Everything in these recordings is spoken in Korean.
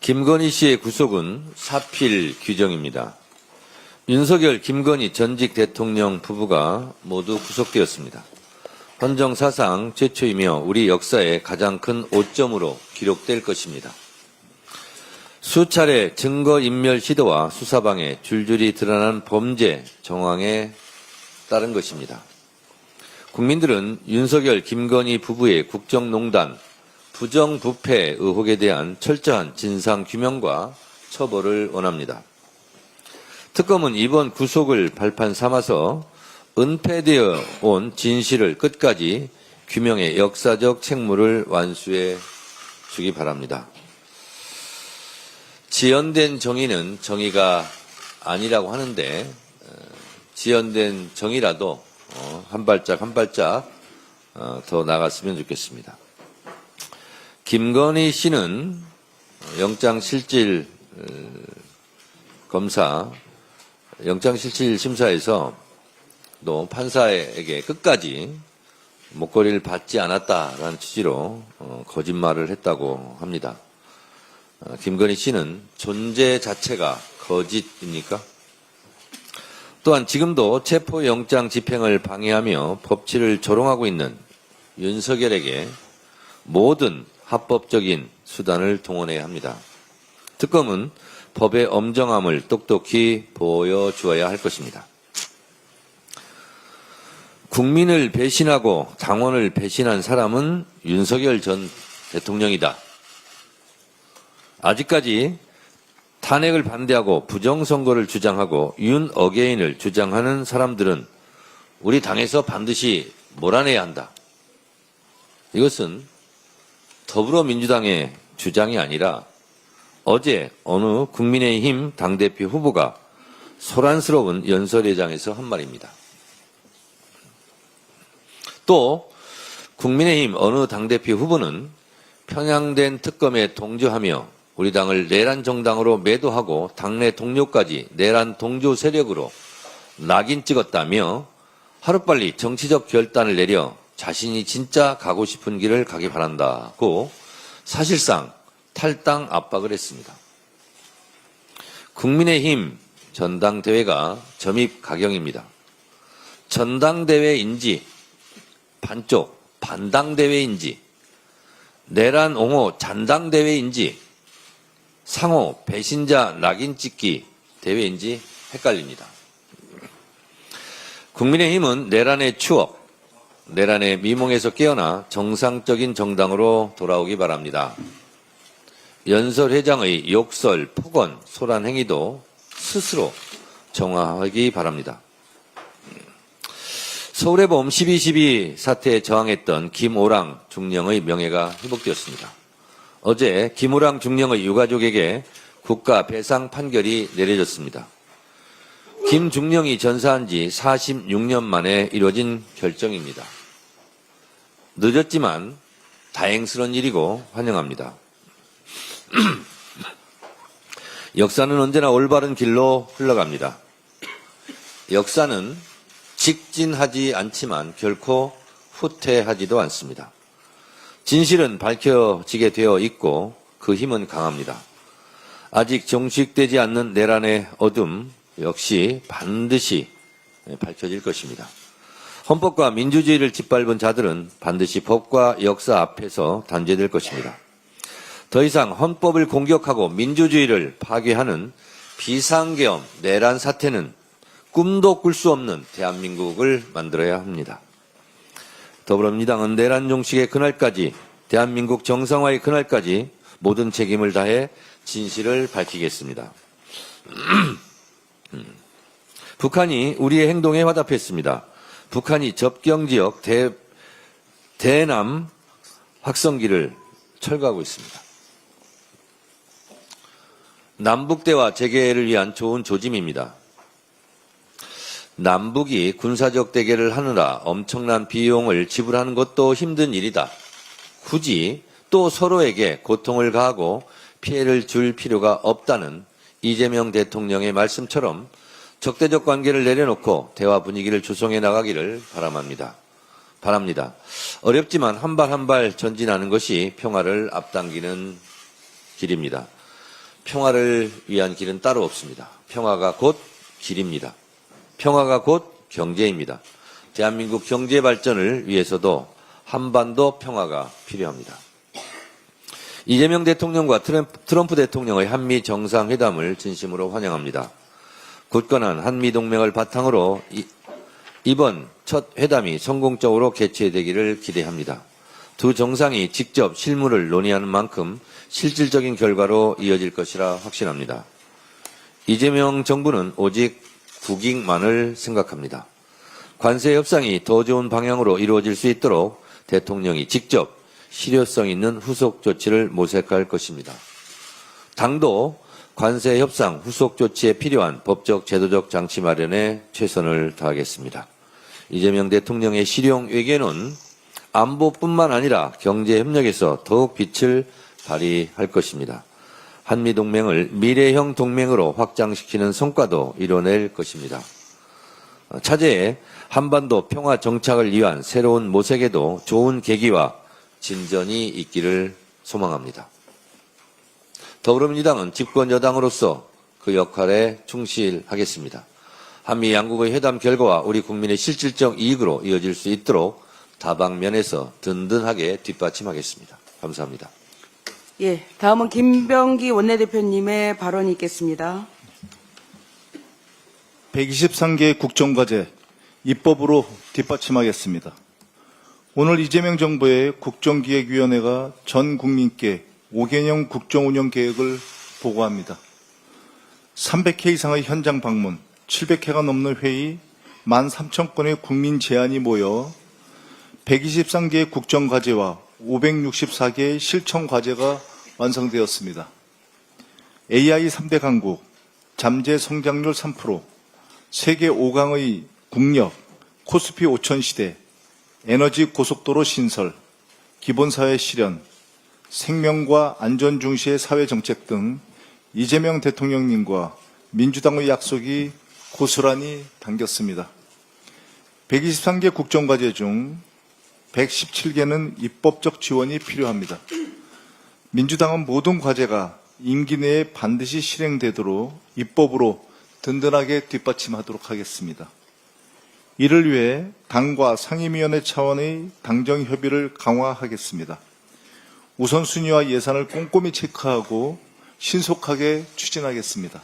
김건희 씨의 구속은 사필 규정입니다. 윤석열, 김건희 전직 대통령 부부가 모두 구속되었습니다. 헌정사상 최초이며 우리 역사의 가장 큰 오점으로 기록될 것입니다. 수차례 증거인멸 시도와 수사방해 줄줄이 드러난 범죄 정황에 따른 것입니다. 국민들은 윤석열, 김건희 부부의 국정농단, 부정부패 의혹에 대한 철저한 진상규명과 처벌을 원합니다. 특검은 이번 구속을 발판 삼아서 은폐되어 온 진실을 끝까지 규명해 역사적 책무를 완수해 주기 바랍니다. 지연된 정의는 정의가 아니라고 하는데 지연된 정의라도 한 발짝 한 발짝 더 나갔으면 좋겠습니다. 김건희 씨는 영장실질 검사, 영장실질 심사에서 또 판사에게 끝까지 목걸이를 받지 않았다라는 취지로 거짓말을 했다고 합니다. 김건희 씨는 존재 자체가 거짓입니까? 또한 지금도 체포영장 집행을 방해하며 법치를 조롱하고 있는 윤석열에게 모든 합법적인 수단을 동원해야 합니다. 특검은 법의 엄정함을 똑똑히 보여주어야 할 것입니다. 국민을 배신하고 당원을 배신한 사람은 윤석열 전 대통령이다. 아직까지 탄핵을 반대하고 부정선거를 주장하고 윤 어게인을 주장하는 사람들은 우리 당에서 반드시 몰아내야 한다. 이것은 더불어민주당의 주장이 아니라 어제 어느 국민의힘 당대표 후보가 소란스러운 연설회장에서 한 말입니다. 또 국민의힘 어느 당대표 후보는 편향된 특검에 동조하며 우리 당을 내란 정당으로 매도하고 당내 동료까지 내란 동조 세력으로 낙인 찍었다며 하루빨리 정치적 결단을 내려 자신이 진짜 가고 싶은 길을 가기 바란다고 사실상 탈당 압박을 했습니다. 국민의힘 전당대회가 점입 가경입니다. 전당대회인지 반쪽 반당대회인지 내란 옹호 잔당대회인지 상호 배신자 낙인 찍기 대회인지 헷갈립니다. 국민의힘은 내란의 추억, 내란의 미몽에서 깨어나 정상적인 정당으로 돌아오기 바랍니다. 연설회장의 욕설, 폭언, 소란 행위도 스스로 정화하기 바랍니다. 서울의봄 12.12 사태에 저항했던 김오랑 중령의 명예가 회복되었습니다. 어제 김오랑 중령의 유가족에게 국가 배상 판결이 내려졌습니다. 김 중령이 전사한 지 46년 만에 이루어진 결정입니다. 늦었지만 다행스러운 일이고 환영합니다. 역사는 언제나 올바른 길로 흘러갑니다. 역사는 직진하지 않지만 결코 후퇴하지도 않습니다. 진실은 밝혀지게 되어 있고 그 힘은 강합니다. 아직 종식되지 않는 내란의 어둠 역시 반드시 밝혀질 것입니다. 헌법과 민주주의를 짓밟은 자들은 반드시 법과 역사 앞에서 단죄될 것입니다. 더 이상 헌법을 공격하고 민주주의를 파괴하는 비상계엄 내란 사태는 꿈도 꿀 수 없는 대한민국을 만들어야 합니다. 더불어민주당은 내란 종식의 그날까지, 대한민국 정상화의 그날까지 모든 책임을 다해 진실을 밝히겠습니다. 북한이 우리의 행동에 화답했습니다. 북한이 접경지역 대남 확성기를 철거하고 있습니다. 남북대화 재개를 위한 좋은 조짐입니다. 남북이 군사적 대결을 하느라 엄청난 비용을 지불하는 것도 힘든 일이다. 굳이 또 서로에게 고통을 가하고 피해를 줄 필요가 없다는 이재명 대통령의 말씀처럼 적대적 관계를 내려놓고 대화 분위기를 조성해 나가기를 바랍니다. 어렵지만 한 발 한 발 전진하는 것이 평화를 앞당기는 길입니다. 평화를 위한 길은 따로 없습니다. 평화가 곧 길입니다. 평화가 곧 경제입니다. 대한민국 경제 발전을 위해서도 한반도 평화가 필요합니다. 이재명 대통령과 트럼프 대통령의 한미 정상회담을 진심으로 환영합니다. 굳건한 한미 동맹을 바탕으로 이번 첫 회담이 성공적으로 개최되기를 기대합니다. 두 정상이 직접 실무를 논의하는 만큼 실질적인 결과로 이어질 것이라 확신합니다. 이재명 정부는 오직 국익만을 생각합니다. 관세 협상이 더 좋은 방향으로 이루어질 수 있도록 대통령이 직접 실효성 있는 후속 조치를 모색할 것입니다. 당도 관세 협상 후속 조치에 필요한 법적 제도적 장치 마련에 최선을 다하겠습니다. 이재명 대통령의 실용 외교는 안보뿐만 아니라 경제 협력에서 더욱 빛을 발휘할 것입니다. 한미동맹을 미래형 동맹으로 확장시키는 성과도 이뤄낼 것입니다. 차제에 한반도 평화 정착을 위한 새로운 모색에도 좋은 계기와 진전이 있기를 소망합니다. 더불어민주당은 집권 여당으로서 그 역할에 충실하겠습니다. 한미 양국의 회담 결과와 우리 국민의 실질적 이익으로 이어질 수 있도록 다방면에서 든든하게 뒷받침하겠습니다. 감사합니다. 예, 다음은 김병기 원내대표님의 발언이 있겠습니다. 123개 국정과제 입법으로 뒷받침하겠습니다. 오늘 이재명 정부의 국정기획위원회가 전 국민께 5개년 국정운영 계획을 보고합니다. 300회 이상의 현장 방문, 700회가 넘는 회의, 13,000건의 국민 제안이 모여 123개의 국정과제와 564개의 실천과제가 완성되었습니다. AI 3대 강국, 잠재 성장률 3%, 세계 5강의 국력, 코스피 5천 시대, 에너지 고속도로 신설, 기본사회 실현, 생명과 안전 중시의 사회정책 등 이재명 대통령님과 민주당의 약속이 고스란히 담겼습니다. 123개 국정과제 중 117개는 입법적 지원이 필요합니다. 민주당은 모든 과제가 임기 내에 반드시 실행되도록 입법으로 든든하게 뒷받침하도록 하겠습니다. 이를 위해 당과 상임위원회 차원의 당정 협의를 강화하겠습니다. 우선순위와 예산을 꼼꼼히 체크하고 신속하게 추진하겠습니다.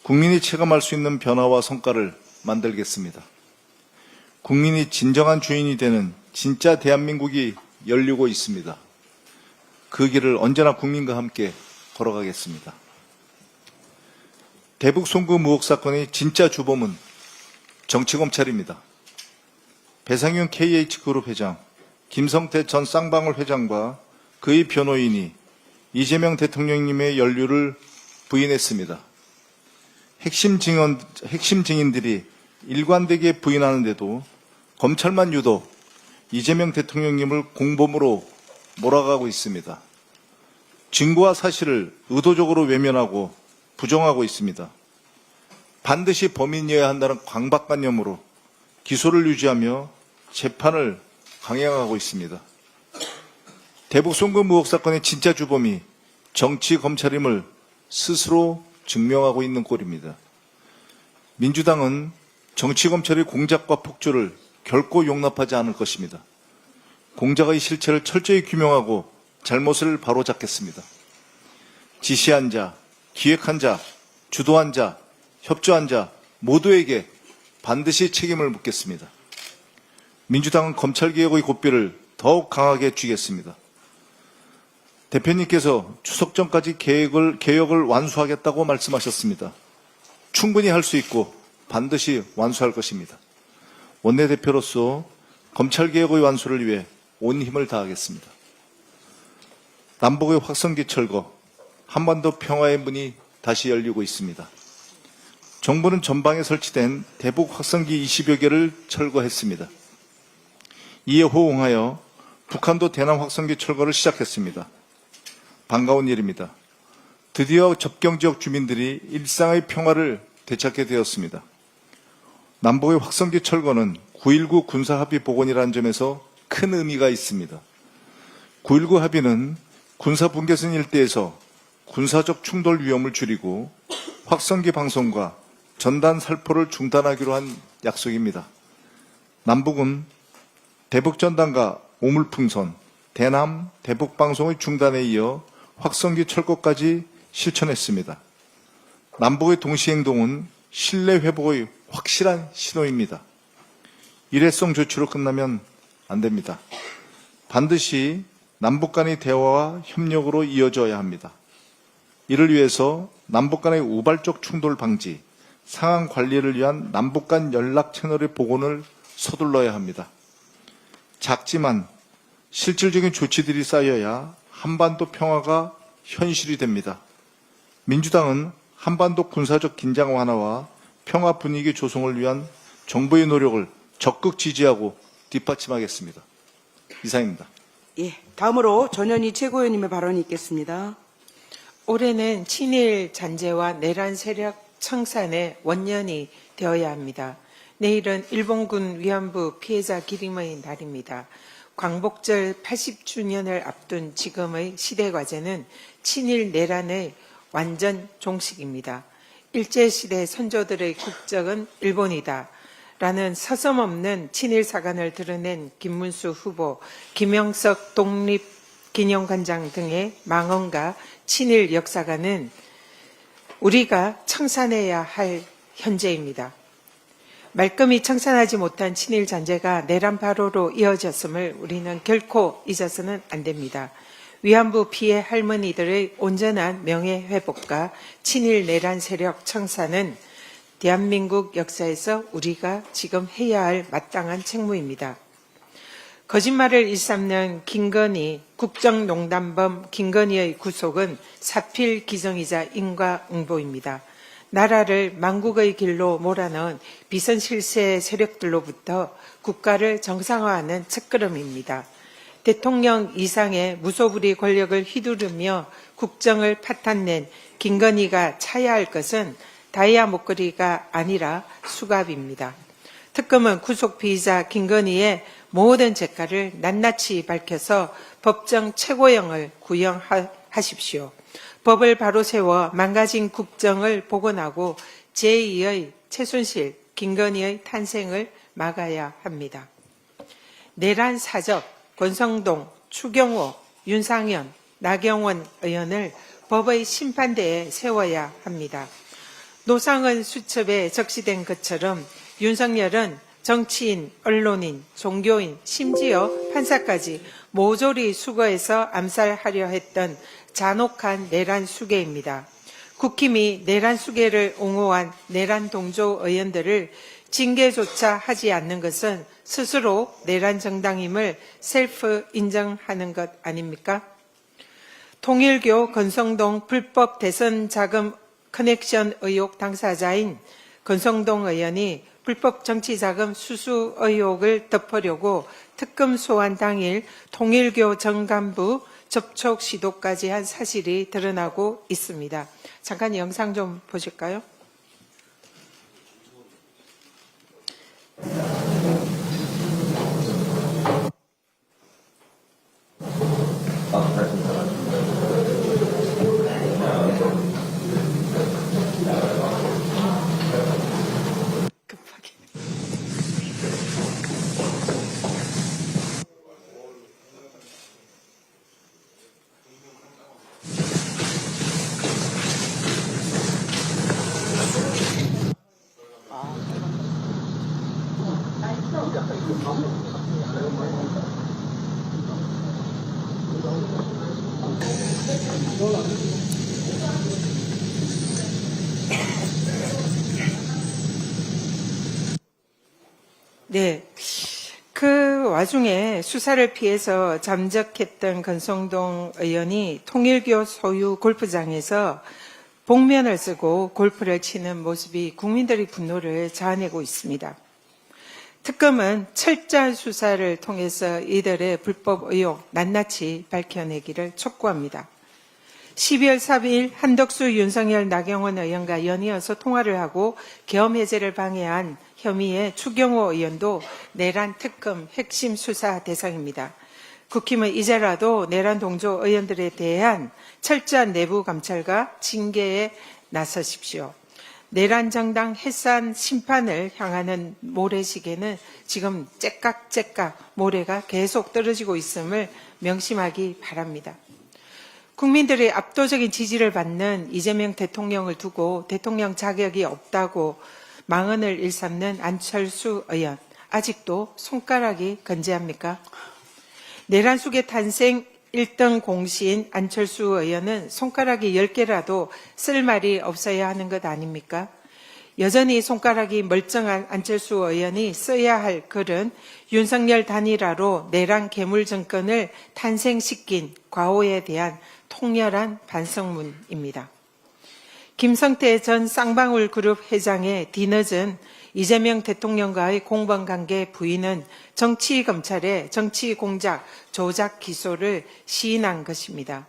국민이 체감할 수 있는 변화와 성과를 만들겠습니다. 국민이 진정한 주인이 되는 진짜 대한민국이 열리고 있습니다. 그 길을 언제나 국민과 함께 걸어가겠습니다. 대북 송금 의혹 사건의 진짜 주범은 정치검찰입니다. 배상윤 KH그룹 회장, 김성태 전 쌍방울 회장과 그의 변호인이 이재명 대통령님의 연루를 부인했습니다. 핵심 증인들이 일관되게 부인하는데도 검찰만 유독 이재명 대통령님을 공범으로 몰아가고 있습니다. 증거와 사실을 의도적으로 외면하고 부정하고 있습니다. 반드시 범인이어야 한다는 강박관념으로 기소를 유지하며 재판을 강행하고 있습니다. 대북 송금 의혹 사건의 진짜 주범이 정치 검찰임을 스스로 증명하고 있는 꼴입니다. 민주당은 정치 검찰의 공작과 폭주를 결코 용납하지 않을 것입니다. 공작의 실체를 철저히 규명하고 잘못을 바로잡겠습니다. 지시한 자, 기획한 자, 주도한 자, 협조한 자 모두에게 반드시 책임을 묻겠습니다. 민주당은 검찰개혁의 고삐를 더욱 강하게 쥐겠습니다. 대표님께서 추석 전까지 개혁을 완수하겠다고 말씀하셨습니다. 충분히 할 수 있고 반드시 완수할 것입니다. 원내대표로서 검찰개혁의 완수를 위해 온 힘을 다하겠습니다. 남북의 확성기 철거, 한반도 평화의 문이 다시 열리고 있습니다. 정부는 전방에 설치된 대북 확성기 20여 개를 철거했습니다. 이에 호응하여 북한도 대남 확성기 철거를 시작했습니다. 반가운 일입니다. 드디어 접경지역 주민들이 일상의 평화를 되찾게 되었습니다. 남북의 확성기 철거는 9.19 군사합의 복원이라는 점에서 큰 의미가 있습니다. 9.19 합의는 군사분계선 일대에서 군사적 충돌 위험을 줄이고 확성기 방송과 전단 살포를 중단하기로 한 약속입니다. 남북은 대북전단과 오물풍선, 대남, 대북 방송의 중단에 이어 확성기 철거까지 실천했습니다. 남북의 동시행동은 신뢰 회복의 확실한 신호입니다. 일회성 조치로 끝나면 안 됩니다. 반드시 남북 간의 대화와 협력으로 이어져야 합니다. 이를 위해서 남북 간의 우발적 충돌 방지, 상황 관리를 위한 남북 간 연락 채널의 복원을 서둘러야 합니다. 작지만 실질적인 조치들이 쌓여야 한반도 평화가 현실이 됩니다. 민주당은 한반도 군사적 긴장 완화와 평화 분위기 조성을 위한 정부의 노력을 적극 지지하고 뒷받침하겠습니다. 이상입니다. 예, 다음으로 전현희 최고위원님의 발언이 있겠습니다. 올해는 친일 잔재와 내란 세력 청산의 원년이 되어야 합니다. 내일은 일본군 위안부 피해자 기림의 날입니다. 광복절 80주년을 앞둔 지금의 시대과제는 친일 내란의 완전 종식입니다. 일제시대 선조들의 국적은 일본이다 라는 서슴없는 친일 사관을 드러낸 김문수 후보, 김영석 독립기념관장 등의 망언과 친일 역사가는 우리가 청산해야 할 현재입니다. 말끔히 청산하지 못한 친일 잔재가 내란 발호로 이어졌음을 우리는 결코 잊어서는 안 됩니다. 위안부 피해 할머니들의 온전한 명예 회복과 친일 내란 세력 청산은 대한민국 역사에서 우리가 지금 해야 할 마땅한 책무입니다. 거짓말을 일삼는 김건희 국정농단범 김건희의 구속은 사필 기정이자 인과응보입니다. 나라를 망국의 길로 몰아넣은 비선실세 세력들로부터 국가를 정상화하는 첫걸음입니다. 대통령 이상의 무소불위 권력을 휘두르며 국정을 파탄낸 김건희가 차야 할 것은 다이아 목걸이가 아니라 수갑입니다. 특검은 구속 피의자 김건희의 모든 죄가를 낱낱이 밝혀서 법정 최고형을 구형하십시오. 법을 바로 세워 망가진 국정을 복원하고 제2의 최순실, 김건희의 탄생을 막아야 합니다. 내란 사적, 권성동, 추경호, 윤상현, 나경원 의원을 법의 심판대에 세워야 합니다. 노상은 수첩에 적시된 것처럼 윤석열은 정치인, 언론인, 종교인, 심지어 판사까지 모조리 수거해서 암살하려 했던 잔혹한 내란 수괴입니다. 국힘이 내란 수괴를 옹호한 내란 동조 의원들을 징계조차 하지 않는 것은 스스로 내란 정당임을 셀프 인정하는 것 아닙니까? 통일교 권성동 불법 대선 자금 커넥션 의혹 당사자인 권성동 의원이 불법 정치자금 수수 의혹을 덮으려고 특검 소환 당일 통일교 정간부 접촉 시도까지 한 사실이 드러나고 있습니다. 잠깐 영상 좀 보실까요? 급하게. 네. 그 와중에 수사를 피해서 잠적했던 권성동 의원이 통일교 소유 골프장에서 복면을 쓰고 골프를 치는 모습이 국민들의 분노를 자아내고 있습니다. 특검은 철저한 수사를 통해서 이들의 불법 의혹 낱낱이 밝혀내기를 촉구합니다. 12월 4일 한덕수, 윤석열, 나경원 의원과 연이어서 통화를 하고 계엄 해제를 방해한 혐의의 추경호 의원도 내란 특검 핵심 수사 대상입니다. 국힘은 이제라도 내란 동조 의원들에 대한 철저한 내부 감찰과 징계에 나서십시오. 내란 정당 해산 심판을 향하는 모래시계는 지금 째깍째깍 모래가 계속 떨어지고 있음을 명심하기 바랍니다. 국민들의 압도적인 지지를 받는 이재명 대통령을 두고 대통령 자격이 없다고 망언을 일삼는 안철수 의원, 아직도 손가락이 건재합니까? 내란 속의 탄생 1등 공시인 안철수 의원은 손가락이 10개라도 쓸 말이 없어야 하는 것 아닙니까? 여전히 손가락이 멀쩡한 안철수 의원이 써야 할 글은 윤석열 단일화로 내란 괴물 정권을 탄생시킨 과오에 대한 통렬한 반성문입니다. 김성태 전 쌍방울 그룹 회장의 뒤늦은 이재명 대통령과의 공범관계 부인은 정치검찰의 정치공작 조작 기소를 시인한 것입니다.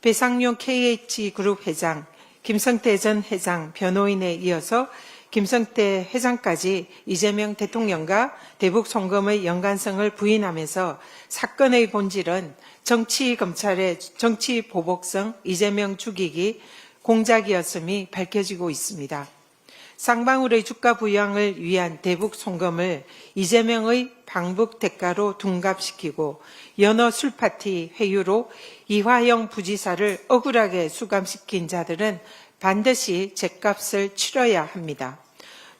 배상용 KH그룹 회장, 김성태 전 회장 변호인에 이어서 김성태 회장까지 이재명 대통령과 대북 송금의 연관성을 부인하면서 사건의 본질은 정치검찰의 정치보복성 이재명 죽이기 공작이었음이 밝혀지고 있습니다. 쌍방울의 주가 부양을 위한 대북 송금을 이재명의 방북 대가로 둔갑시키고 연어 술파티 회유로 이화영 부지사를 억울하게 수감시킨 자들은 반드시 죗값을 치러야 합니다.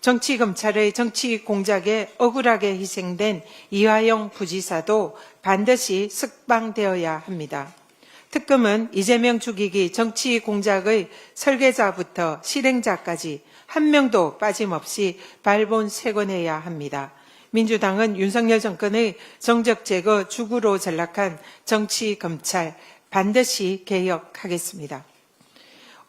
정치검찰의 정치 공작에 억울하게 희생된 이화영 부지사도 반드시 석방되어야 합니다. 특검은 이재명 죽이기 정치 공작의 설계자부터 실행자까지 한 명도 빠짐없이 발본색원해야 합니다. 민주당은 윤석열 정권의 정적 제거 주구로 전락한 정치 검찰 반드시 개혁하겠습니다.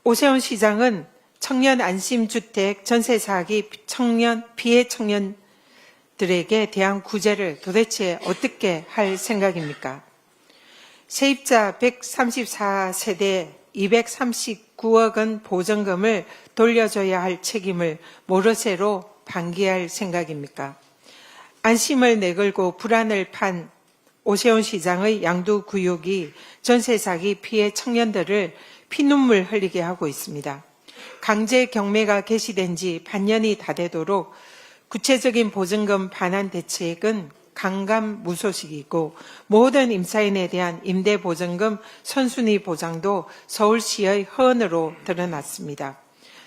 오세훈 시장은 청년 안심주택 전세 사기 청년 피해 청년들에게 대한 구제를 도대체 어떻게 할 생각입니까? 세입자 134세대 239억 원 보전금을 돌려줘야 할 책임을 모르쇠로 방기할 생각입니까? 안심을 내걸고 불안을 판 오세훈 시장의 양두구역이 전세 사기 피해 청년들을 피눈물 흘리게 하고 있습니다. 강제 경매가 개시된 지 반년이 다 되도록 구체적인 보증금 반환 대책은 강감무소식이고 모든 임차인에 대한 임대보증금 선순위 보장도 서울시의 허언으로 드러났습니다.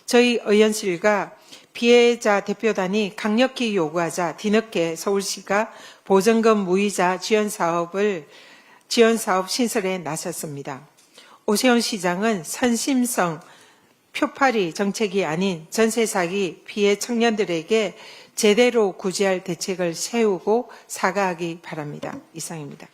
저희 의원실과 피해자 대표단이 강력히 요구하자 뒤늦게 서울시가 보증금 무이자 지원사업 신설에 나섰습니다. 오세훈 시장은 선심성 표파리 정책이 아닌 전세 사기 피해 청년들에게 제대로 구제할 대책을 세우고 사과하기 바랍니다. 이상입니다.